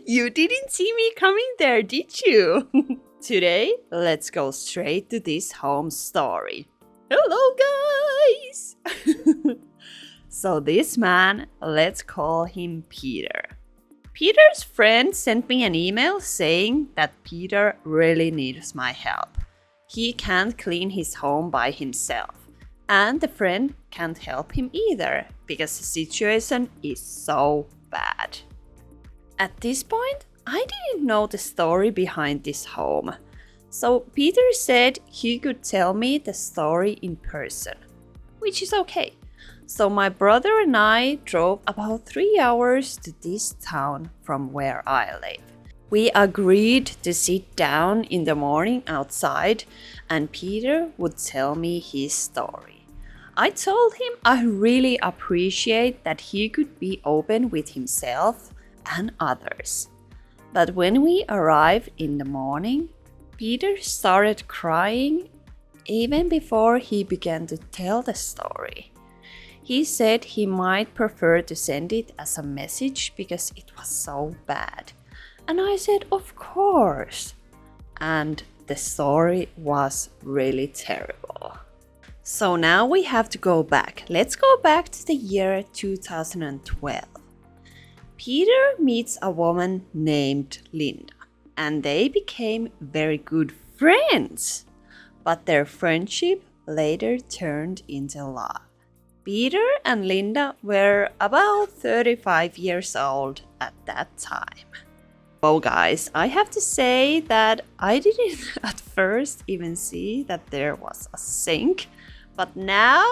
You didn't see me coming there, did you? Today, let's go straight to this home story. Hello, guys! So this man, let's call him Peter. Peter's friend sent me an email saying that Peter really needs my help. He can't clean his home by himself. And the friend can't help him either because the situation is so bad. At this point, I didn't know the story behind this home. So Peter said he could tell me the story in person, which is okay. So my brother and I drove about 3 hours to this town from where I live. We agreed to sit down in the morning outside and Peter would tell me his story. I told him I really appreciate that he could be open with himself and others. But when we arrived in the morning, Peter started crying even before he began to tell the story. He said he might prefer to send it as a message because it was so bad. And I said, of course. And the story was really terrible. So now we have to go back. Let's go back to the year 2012. Peter meets a woman named Linda, and they became very good friends. But their friendship later turned into love. Peter and Linda were about 35 years old at that time. Oh guys, I have to say that I didn't at first even see that there was a sink, but now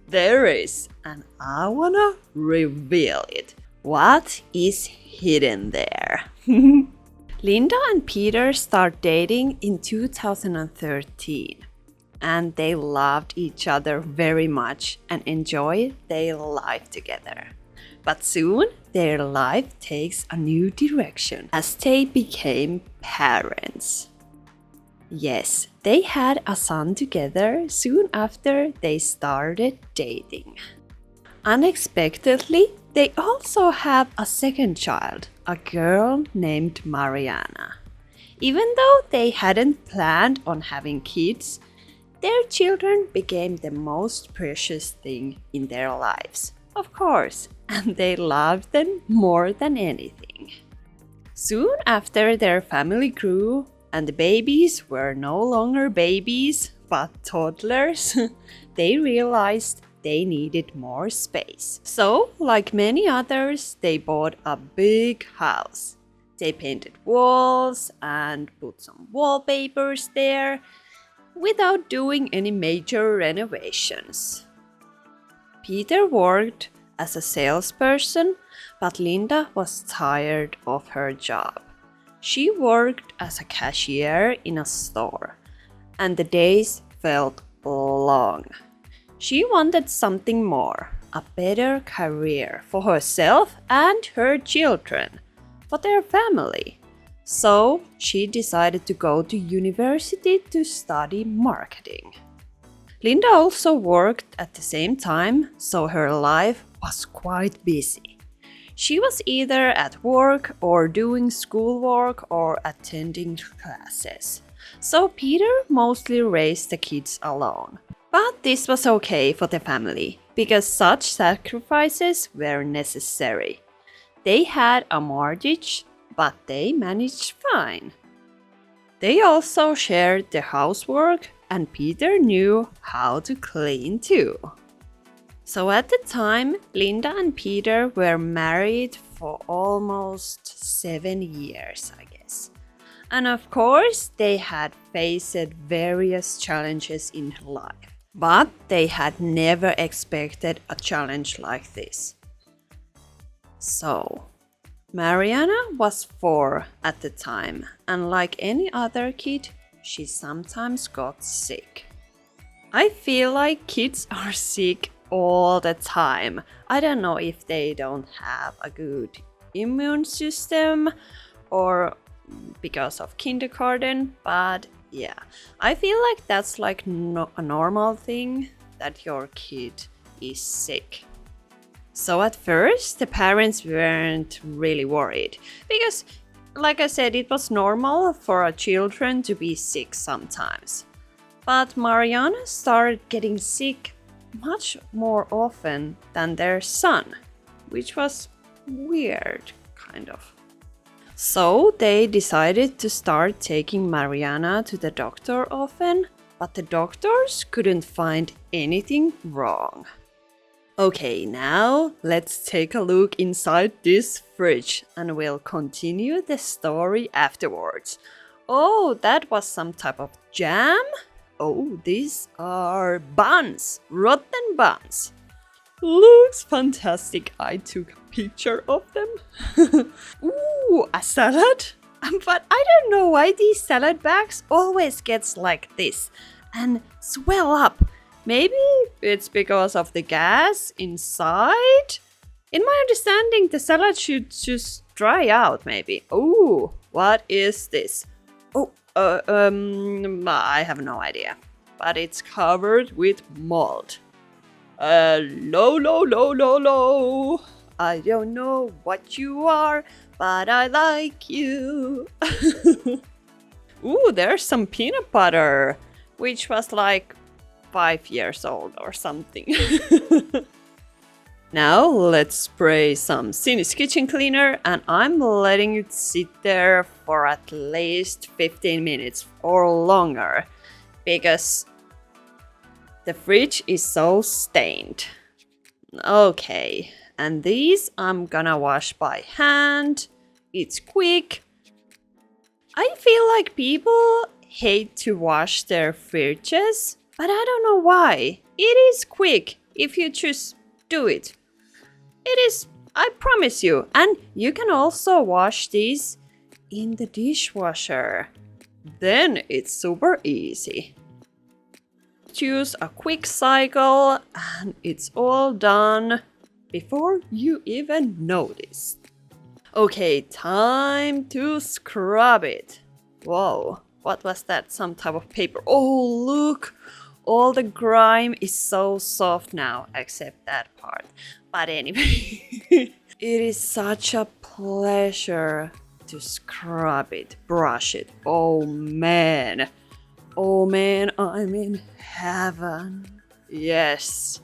there is, and I wanna reveal it. What is hidden there? Linda and Peter started dating in 2013, and they loved each other very much and enjoyed their life together. But soon, their life takes a new direction as they became parents. Yes, they had a son together soon after they started dating. Unexpectedly, they also have a second child, a girl named Mariana. Even though they hadn't planned on having kids, their children became the most precious thing in their lives. Of course, and they loved them more than anything. Soon after their family grew and the babies were no longer babies but toddlers, they realized they needed more space. So, like many others, they bought a big house. They painted walls and put some wallpapers there without doing any major renovations. Peter worked as a salesperson, but Linda was tired of her job. She worked as a cashier in a store, and the days felt long. She wanted something more, a better career for herself and her children, for their family. So she decided to go to university to study marketing. Linda also worked at the same time, so her life was quite busy. She was either at work or doing schoolwork or attending classes. So Peter mostly raised the kids alone. But this was okay for the family because such sacrifices were necessary. They had a mortgage, but they managed fine. They also shared the housework, and Peter knew how to clean too. So at the time, Linda and Peter were married for almost 7 years, I guess. And of course, they had faced various challenges in life. But they had never expected a challenge like this. So, Mariana was 4 at the time, and like any other kid, she sometimes got sick. I feel like kids are sick all the time. I don't know if they don't have a good immune system or because of kindergarten, but yeah, I feel like that's like a normal thing that your kid is sick. So at first, the parents weren't really worried because, like I said, it was normal for our children to be sick sometimes. But Mariana started getting sick much more often than their son, which was weird, kind of. So they decided to start taking Mariana to the doctor often, but the doctors couldn't find anything wrong. Okay, now let's take a look inside this fridge and we'll continue the story afterwards. Oh, that was some type of jam? Oh, these are buns, rotten buns. Looks fantastic. I took a picture of them. Ooh, a salad? But I don't know why these salad bags always gets like this and swell up. Maybe it's because of the gas inside? In my understanding, the salad should just dry out maybe. Oh, what is this? Oh, I have no idea. But it's covered with mold. Low. I don't know what you are, but I like you. Ooh, there's some peanut butter, which was like 5 years old or something. Now let's spray some Cindy's kitchen cleaner and I'm letting it sit there for at least 15 minutes or longer because the fridge is so stained. Okay, and these I'm gonna wash by hand. It's quick. I feel like people hate to wash their fridges, but I don't know why. It is quick if you just do it. It is, I promise you. And you can also wash these in the dishwasher. Then it's super easy. Choose a quick cycle and it's all done before you even notice. Okay, time to scrub it. Whoa, what was that? Some type of paper. Oh, look! All the grime is so soft now, except that part. But anyway, it is such a pleasure to scrub it, brush it. Oh man, I'm in heaven. Yes.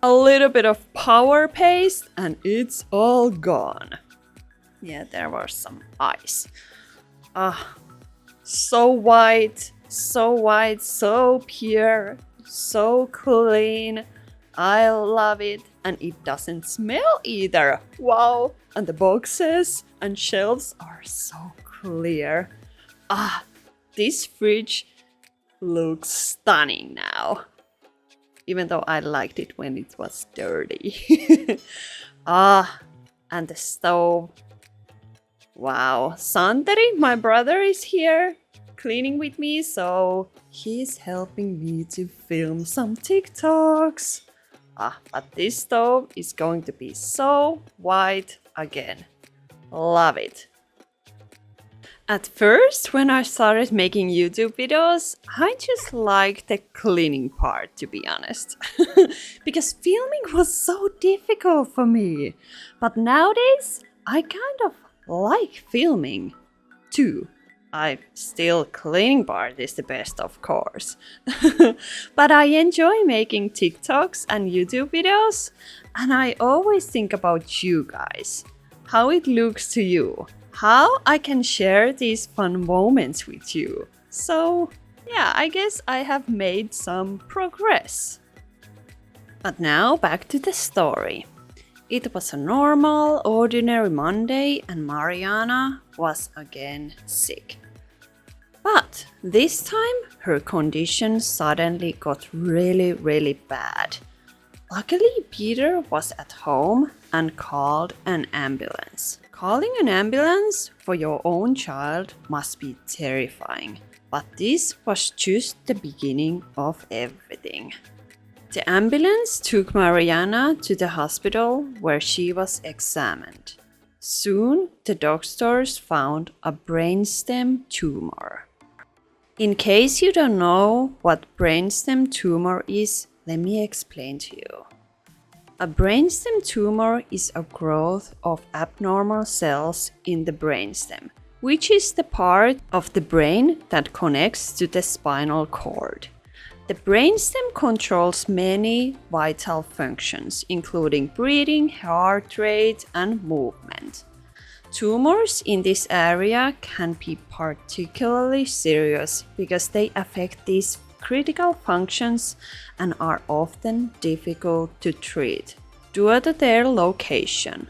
A little bit of power paste and it's all gone. Yeah, there was some ice. So white, so pure, so clean. I love it. And it doesn't smell either. Wow. And the boxes and shelves are so clear. This fridge looks stunning now. Even though I liked it when it was dirty. And the stove. Wow. Santeri, my brother, is here cleaning with me, so he's helping me to film some TikToks. But this stove is going to be so white again. Love it. At first, when I started making YouTube videos, I just liked the cleaning part, to be honest. Because filming was so difficult for me. But nowadays, I kind of like filming too. Still cleaning part is the best, of course. But I enjoy making TikToks and YouTube videos. And I always think about you guys. How it looks to you. How I can share these fun moments with you. So, yeah, I guess I have made some progress. But now back to the story. It was a normal, ordinary Monday and Mariana was again sick. But this time her condition suddenly got really bad. Luckily, Peter was at home and called an ambulance. Calling an ambulance for your own child must be terrifying, but this was just the beginning of everything. The ambulance took Mariana to the hospital where she was examined. Soon, the doctors found a brainstem tumor. In case you don't know what brainstem tumor is, let me explain to you. A brainstem tumor is a growth of abnormal cells in the brainstem, which is the part of the brain that connects to the spinal cord. The brainstem controls many vital functions, including breathing, heart rate, and movement. Tumors in this area can be particularly serious because they affect these critical functions and are often difficult to treat due to their location.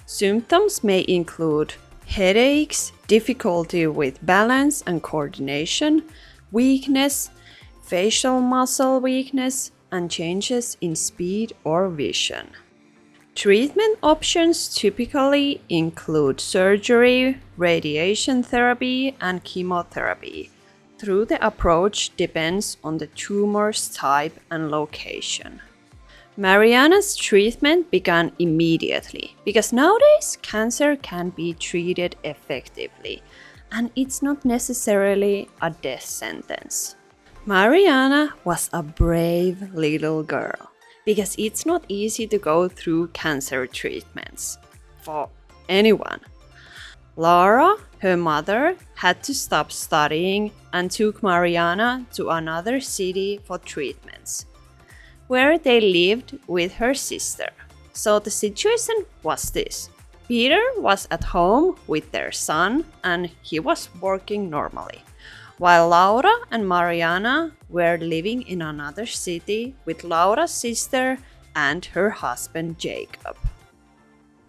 Symptoms may include headaches, difficulty with balance and coordination, weakness, facial muscle weakness, and changes in speed or vision. Treatment options typically include surgery, radiation therapy, and chemotherapy. Though the approach depends on the tumor's type and location. Mariana's treatment began immediately because nowadays cancer can be treated effectively and it's not necessarily a death sentence. Mariana was a brave little girl because it's not easy to go through cancer treatments for anyone. Laura, her mother, had to stop studying and took Mariana to another city for treatments, where they lived with her sister. So the situation was this. Peter was at home with their son and he was working normally, while Laura and Mariana were living in another city with Laura's sister and her husband Jacob.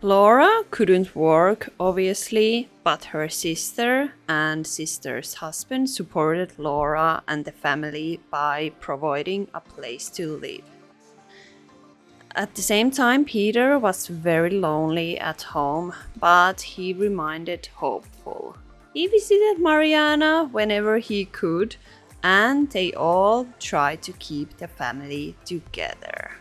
Laura couldn't work, obviously, but her sister and sister's husband supported Laura and the family by providing a place to live. At the same time, Peter was very lonely at home, but he remained hopeful. He visited Mariana whenever he could, and they all tried to keep the family together.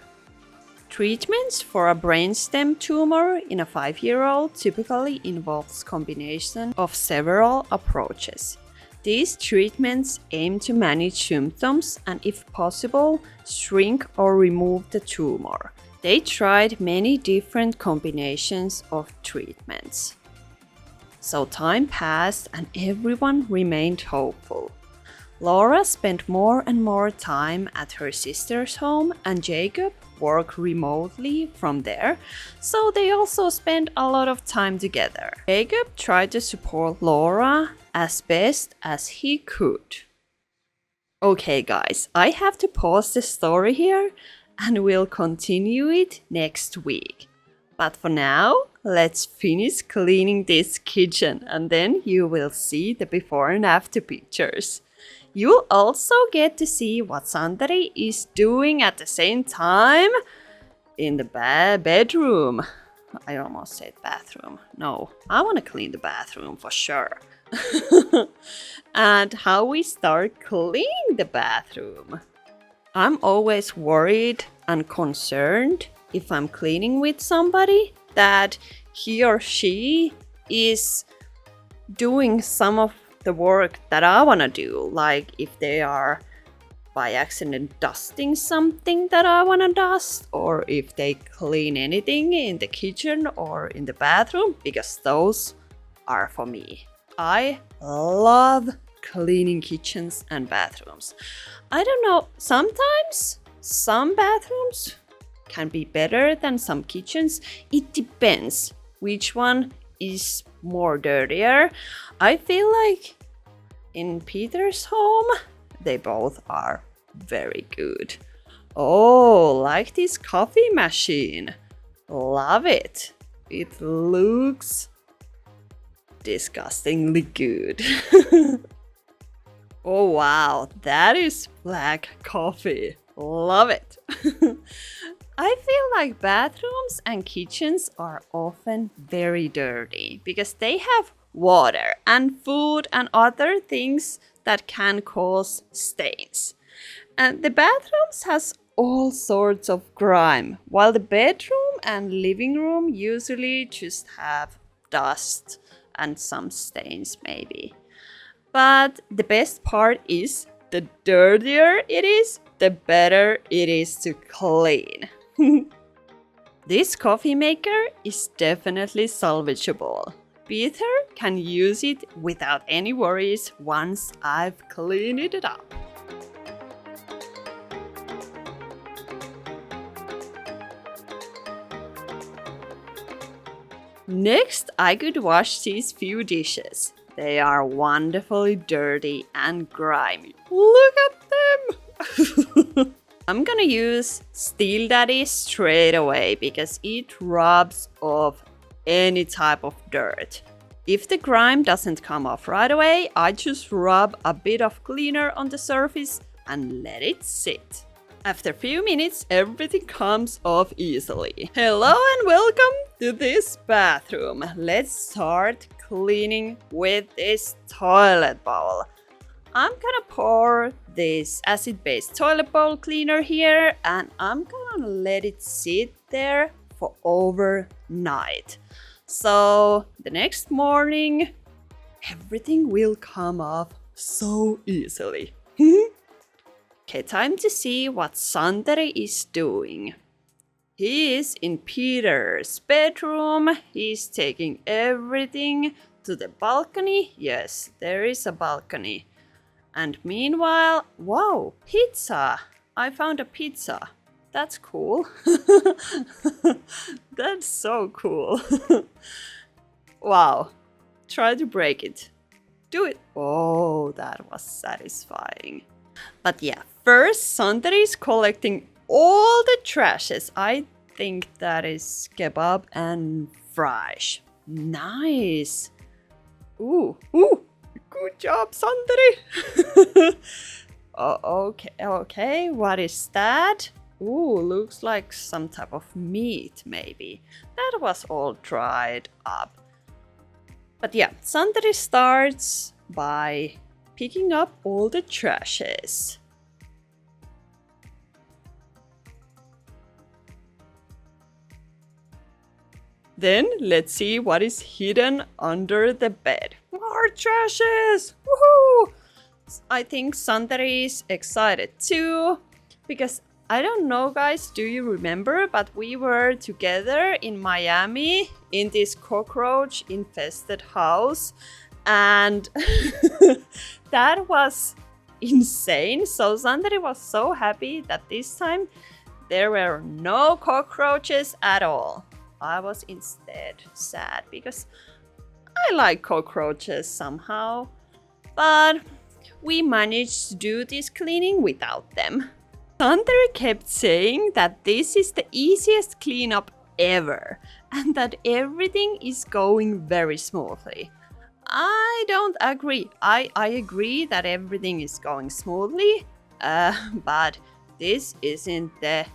Treatments for a brainstem tumor in a 5-year-old typically involves combination of several approaches. These treatments aim to manage symptoms and, if possible, shrink or remove the tumor. They tried many different combinations of treatments. So time passed and everyone remained hopeful. Laura spent more and more time at her sister's home and Jacob worked remotely from there, so they also spent a lot of time together. Jacob tried to support Laura as best as he could. Okay guys, I have to pause the story here and we'll continue it next week. But for now, let's finish cleaning this kitchen and then you will see the before and after pictures. You'll also get to see what Santeri is doing at the same time in the bedroom. I almost said bathroom. No, I want to clean the bathroom for sure. And how we start cleaning the bathroom. I'm always worried and concerned if I'm cleaning with somebody that he or she is doing some of the work that I want to do, like if they are by accident dusting something that I want to dust, or if they clean anything in the kitchen or in the bathroom, because those are for me. I love cleaning kitchens and bathrooms. I don't know, sometimes some bathrooms can be better than some kitchens. It depends which one is more dirtier. I feel like in Peter's home, they both are very good. Oh, like this coffee machine. Love it. It looks disgustingly good. Oh wow, that is black coffee. Love it. I feel like bathrooms and kitchens are often very dirty because they have water and food and other things that can cause stains. And the bathrooms has all sorts of grime, while the bedroom and living room usually just have dust and some stains maybe. But the best part is the dirtier it is, the better it is to clean. This coffee maker is definitely salvageable. Peter can use it without any worries once I've cleaned it up. Next, I could wash these few dishes. They are wonderfully dirty and grimy. Look at them! I'm gonna use Steel Daddy straight away because it rubs off any type of dirt. If the grime doesn't come off right away, I just rub a bit of cleaner on the surface and let it sit. After a few minutes, everything comes off easily. Hello and welcome to this bathroom. Let's start cleaning with this toilet bowl. I'm gonna pour this acid-based toilet bowl cleaner here and I'm gonna let it sit there for overnight. So the next morning, everything will come off so easily. Okay, time to see what Santeri is doing. He is in Peter's bedroom. He's taking everything to the balcony. Yes, there is a balcony. And meanwhile, wow, pizza! I found a pizza. That's cool. That's so cool. Wow. Try to break it. Do it. Oh, that was satisfying. But yeah, first Santeri is collecting all the trashes. I think that is kebab and fries. Nice. Ooh. Good job, Santeri. Oh, okay. What is that? Ooh, looks like some type of meat, maybe. That was all dried up. But yeah, Santeri starts by picking up all the trashes. Then let's see what is hidden under the bed. More trashes! Woohoo! I think Santeri is excited too, because I don't know, guys, do you remember? But we were together in Miami in this cockroach infested house, and that was insane. So Santeri was so happy that this time there were no cockroaches at all. I was instead sad because I like cockroaches somehow, but we managed to do this cleaning without them. Santeri kept saying that this is the easiest cleanup ever and that everything is going very smoothly. I don't agree. I agree that everything is going smoothly, but this isn't the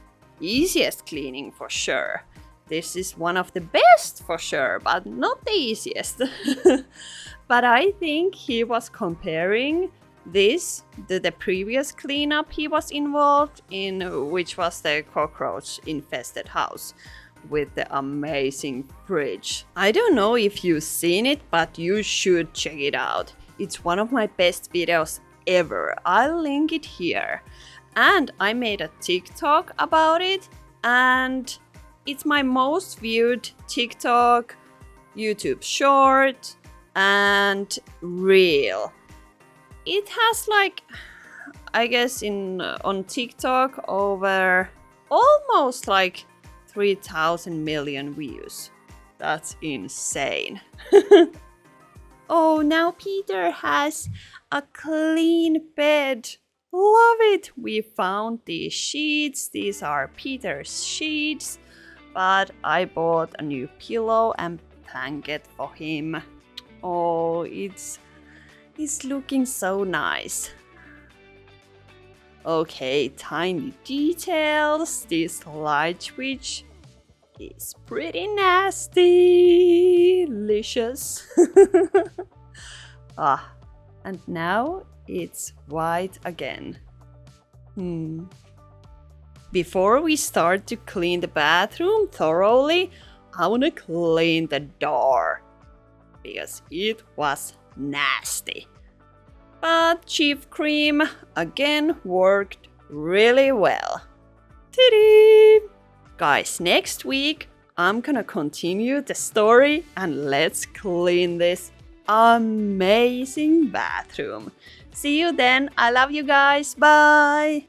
easiest cleaning for sure. This is one of the best for sure, but not the easiest. But I think he was comparing this to the previous cleanup he was involved in, which was the cockroach infested house with the amazing fridge. I don't know if you've seen it, but you should check it out. It's one of my best videos ever. I'll link it here. And I made a TikTok about it, and it's my most viewed TikTok, YouTube short, and reel. It has like, I guess on TikTok over almost like 3,000 million views. That's insane. Oh, now Peter has a clean bed. Love it! We found these sheets. These are Peter's sheets. But I bought a new pillow and blanket for him. Oh, it's looking so nice. Okay, tiny details. This light switch is pretty nasty. Delicious. And now it's white again. Before we start to clean the bathroom thoroughly, I want to clean the door because it was nasty. But Chief Cream again worked really well. Ta-da! Guys, next week I'm gonna continue the story and let's clean this amazing bathroom. See you then. I love you guys. Bye.